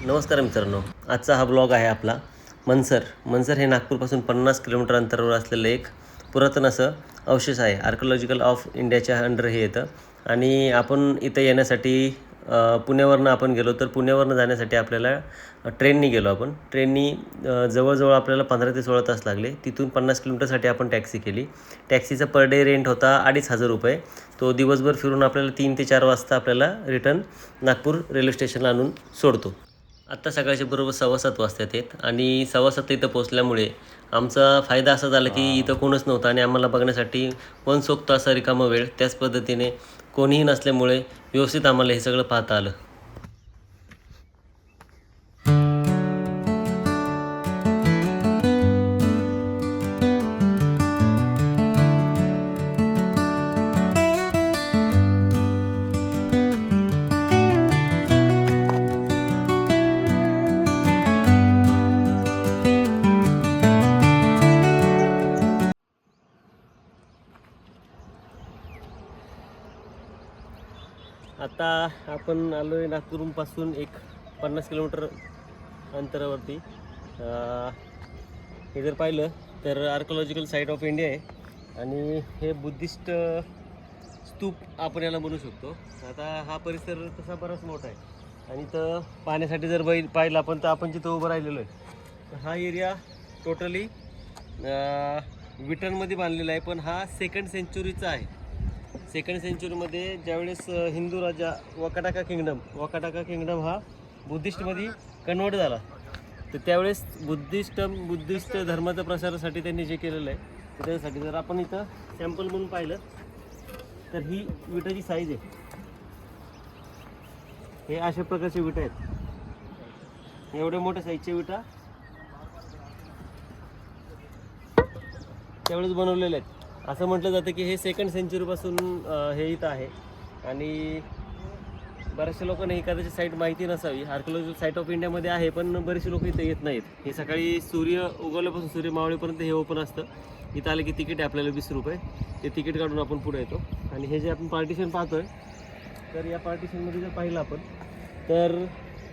नमस्कार मित्रांनो, आजचा हा ब्लॉग आहे आपला मनसर हे नागपूरपासून 50 किलोमीटर अंतरावर असलेलं एक पुरातन असं अवशेष आहे. आर्किओलॉजिकल ऑफ इंडियाच्या अंडर हे येतं आणि आपण इथं येण्यासाठी पुण्यावरनं आपण गेलो तर पुण्यावरनं जाण्यासाठी आपल्याला ट्रेननी गेलो. आपण ट्रेननी जवळजवळ आपल्याला 15 ते 16 तास लागले. तिथून 50 किलोमीटरसाठी आपण टॅक्सी केली. टॅक्सीचा पर डे रेंट होता 2,500 रुपये. तो दिवसभर फिरून आपल्याला 3 ते 4 वाजता आपल्याला रिटर्न नागपूर रेल्वे स्टेशनला आणून सोडतो. आत्ता सकाळचे बरोबर 6:15 वाजतात आहेत आणि 6:15 इथं पोचल्यामुळे आमचा फायदा असा झाला की इथं कोणच नव्हतं आणि आम्हाला बघण्यासाठी मनसोक्त असा रिकामा वेळ, त्याच पद्धतीने कोणीही नसल्यामुळे व्यवस्थित आम्हाला हे सगळं पाहता आलं. आता आपण आलो आहे नागपूरपासून एक 50 किलोमीटर अंतरावरती. हे जर पाहिलं तर आर्किओलॉजिकल साईट ऑफ इंडिया आहे आणि हे बुद्धिस्ट स्तूप आपण याला म्हणू शकतो. आता हा परिसर तसा बराच मोठा आहे आणि तर पाहण्यासाठी जर पाहिलं आपण तर आपण जिथं उभं राहिलेलो आहे, तर हा एरिया टोटली विटनमध्ये बांधलेला आहे, पण हा 2nd सेंचुरीचा आहे. 2nd सेंचुरीमध्ये ज्यावेळेस हिंदू राजा वकाटाका किंगडम हा बुद्धिस्टमध्ये कन्वर्ट झाला, तर त्यावेळेस बुद्धिस्ट धर्माच्या प्रसारासाठी त्यांनी जे केलेलं आहे, तर त्यासाठी जर आपण इथं सॅम्पल म्हणून पाहिलं तर ही विटाची साईज आहे. हे अशा प्रकारचे विटा आहेत. एवढ्या मोठ्या साईजच्या विटा त्यावेळेस बनवलेले आहेत. असं म्हटलं जातं की हे 2nd सेंचुरीपासून हे इथं आहे आणि बऱ्याचशा लोकांना ही कदाचित साईट माहिती नसावी. आर्किओलॉजिकल साईट ऑफ इंडियामध्ये आहे, पण बरेचसे लोक इथं येत नाहीत. हे सकाळी सूर्य उगवल्यापासून सूर्य मावळेपर्यंत हे ओपन असतं. इथं आले की तिकीट आहे आपल्याला 20 रुपये. ते तिकीट काढून आपण पुढे येतो. आणि हे जे आपण पार्टिशन पाहतोय, तर या पार्टिशनमध्ये जर पाहिलं आपण तर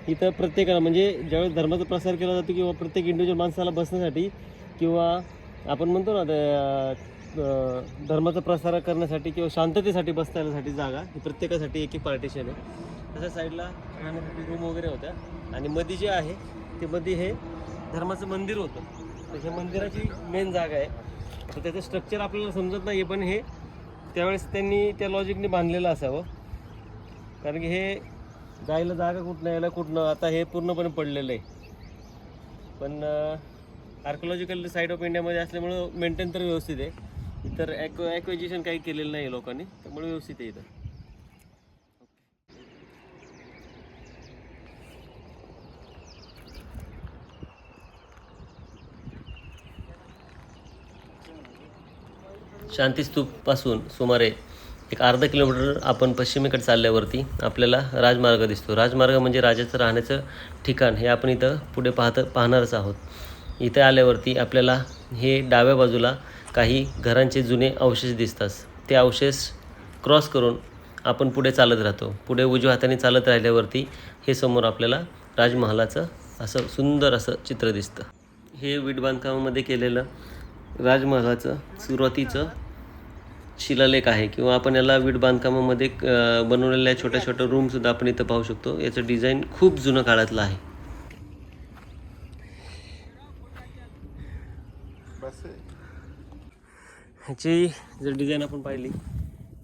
इथं प्रत्येकाला म्हणजे ज्यावेळेस धर्माचा प्रसार केला जातो किंवा प्रत्येक इंडिव्हिज्युअल माणसाला बसण्यासाठी किंवा आपण म्हणतो ना धर्माचा प्रसार करण्यासाठी किंवा शांततेसाठी बसता येण्यासाठी जागा, ही प्रत्येकासाठी एक पार्टिशन आहे. तशा साईडला राहण्यासाठी रूम वगैरे होत्या आणि मध्ये जे आहे ते मध्ये हे धर्माचं मंदिर होतं. तर हे मंदिराची मेन जागा आहे. तर त्याचं स्ट्रक्चर आपल्याला समजत नाही आहे, पण हे त्यावेळेस त्यांनी त्या लॉजिकने बांधलेलं असावं, कारण की हे जायला जागा कुठनं यायला कुठनं, आता हे पूर्णपणे पडलेलं आहे. पण आर्किओलॉजिकल साईट ऑफ इंडियामध्ये असल्यामुळं मेंटेन तर व्यवस्थित आहे. इतर ॲक्वेजिशन काही केलेलं नाही लोकांनी, त्यामुळे व्यवस्थित आहे इथं. शांतीस्तूपपासून सुमारे एक अर्धा किलोमीटर आपण पश्चिमेकडे चालल्यावरती आपल्याला राजमार्ग दिसतो. राजमार्ग म्हणजे राजाचं राहण्याचं ठिकाण, हे आपण इथं पुढे पाहणारच आहोत. इथे आल्यावरती आपल्याला हे डाव्या बाजूला काही घरांचे जुने अवशेष दिसतात. ते अवशेष क्रॉस करून आपण पुढे चालत राहतो. पुढे उजव्या हाताने चालत राहिल्यावरती हे समोर आपल्याला राजमहालाचं असं सुंदर असं चित्र दिसतं. हे वीट बांधकामामध्ये केलेलं राजमहालाचं सुरुवातीचं शिलालेख आहे किंवा आपण याला वीट बांधकामामध्ये बनवलेल्या छोट्या छोट्या रूमसुद्धा आपण इथं पाहू शकतो. याचं डिझाईन खूप जुनं काळातलं आहे. ह्याची जर डिझाईन आपण पाहिली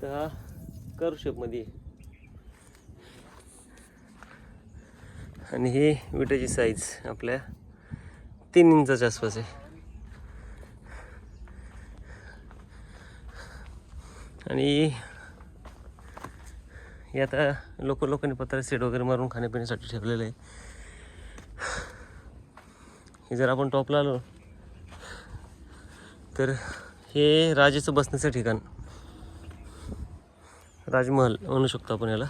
तर हा कर्व शेपमध्ये आहे आणि हे विटाची साईज आपल्या 3 इंचाच्या आसपास आहे आणि हे आता लोकांनी पत्रा सेट वगैरे मारून खाण्यापिण्यासाठी ठेवलेलं आहे. हे जर आपण टॉपला आलो तर हे राजाचं बसण्याचं ठिकाण, राजमहल म्हणू शकतो आपण याला.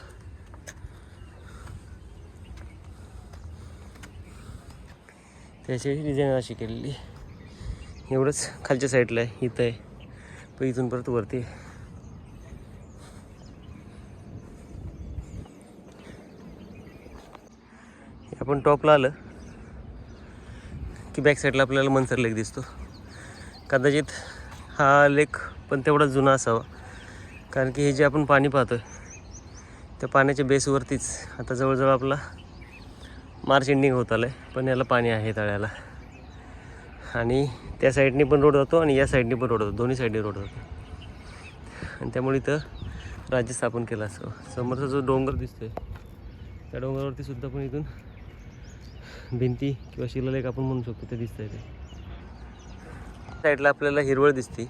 त्याची डिझाईन अशी केलेली. एवढंच खालच्या साईडला आहे, इथं आहे, पण इथून परत वरती आहे. आपण टॉपला आलं की बॅक साईडला आपल्याला मनसर लेक दिसतो. कदाचित हा लेक पण तेवढा जुना असावा, कारण की हे जे आपण पाणी पाहतो आहे त्या पाण्याच्या बेसवरतीच आता जवळजवळ आपला मार्च एंडिंग होत आलं आहे, पण याला पाणी आहे तळ्याला. आणि त्या साईडनी पण रोड जातो आणि या साईडनी पण रोड जातो, दोन्ही साईडनी रोड जातो. आणि त्यामुळे इथं राज्य स्थापन केलं असं. समोरचा जो डोंगर दिसतोय त्या डोंगरावरती सुद्धा पण इथून भिंती किंवा शिलालेख आपण म्हणू शकतो ते दिसतंय. ते साईडला आपल्याला हिरवळ दिसते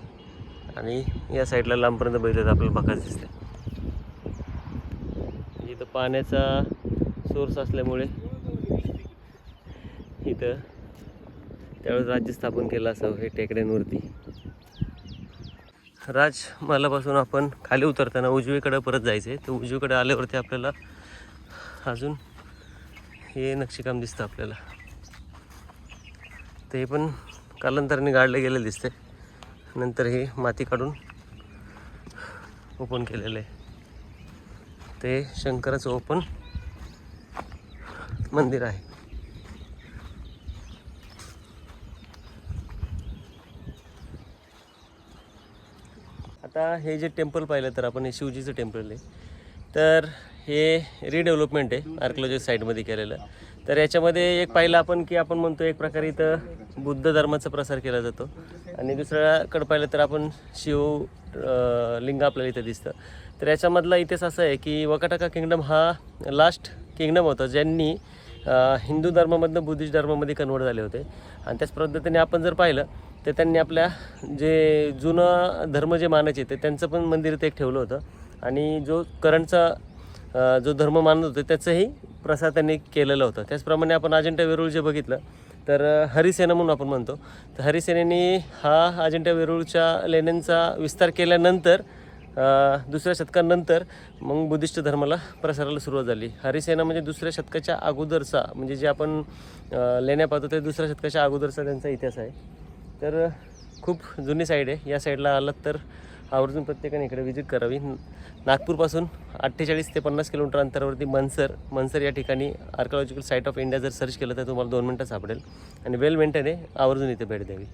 आणि या साईडला लांबपर्यंत बघितलं तर आपल्याला बकाच दिसते. इथं पाण्याचा सोर्स असल्यामुळे इथं त्यावेळेस राज्य स्थापन केलं असावं हे टेकड्यांवरती. राजमहालापासून आपण खाली उतरताना उजवीकडे परत जायचं आहे. तर उजवीकडे आल्यावरती आपल्याला अजून हे नक्षीकाम दिसतं आपल्याला. ते पण कालांतराने गाडलं गेलेलं दिसतंय. नंतर हे माती काढून ओपन केलेलं आहे. ते शंकराचं ओपन मंदिर आहे. आता हे जे टेम्पल पाहिलं तर आपण हे शिवजीचं टेम्पल आहे. तर हे रिडेव्हलपमेंट आहे आर्किओलॉजी साईडमध्ये केलेलं. तर याच्यामध्ये एक पाहिलं आपण की आपण म्हणतो एक प्रकारे इथं बुद्ध धर्माचा प्रसार केला जातो आणि दुसऱ्याकडं पाहिलं तर आपण शिव लिंग आपल्याला इथं दिसतं. तर याच्यामधला इतिहास असा आहे की वकाटाका किंगडम हा लास्ट किंगडम होता ज्यांनी हिंदू धर्मामधनं बुद्धिस्ट धर्मामध्ये कन्वर्ट झाले होते. आणि त्याच पद्धतीने आपण जर पाहिलं तर त्यांनी आपल्या जे जुनं धर्म जे मानायचे ते त्यांचं पण मंदिर इथं एक ठेवलं होतं. आणि जो करंटचा जो धर्म मानत होते त्याचंही प्रसार त्यांनी केलेलं होतं. त्याचप्रमाणे आपण अजिंठा वेरूळ जे बघितलं तर हरिसेना म्हणून आपण म्हणतो. तर हरिसेनेनी हा अजिंठा वेरूळच्या लेण्यांचा विस्तार केल्यानंतर दुसऱ्या शतकानंतर मग बुद्धिस्ट धर्माला प्रसाराला सुरुवात झाली. हरिसेना म्हणजे दुसऱ्या शतकाच्या अगोदरचा, म्हणजे जे आपण लेण्या पाहतो ते दुसऱ्या शतकाच्या अगोदरचा त्यांचा इतिहास आहे. तर खूप जुनी साईड आहे. या साईडला आलात तर आवर्जून प्रत्येकाने इकडे व्हिजिट करावी. नागपूरपासून 48 ते 50 किलोमीटर अंतरावरती मनसर या ठिकाणी आर्किओलॉजिकल साईट ऑफ इंडिया जर सर्च केलं तर तुम्हाला 2 मिनटं सापडेल आणि वेल मेंटेन आहे. आवर्जून इथे भेट द्यावी.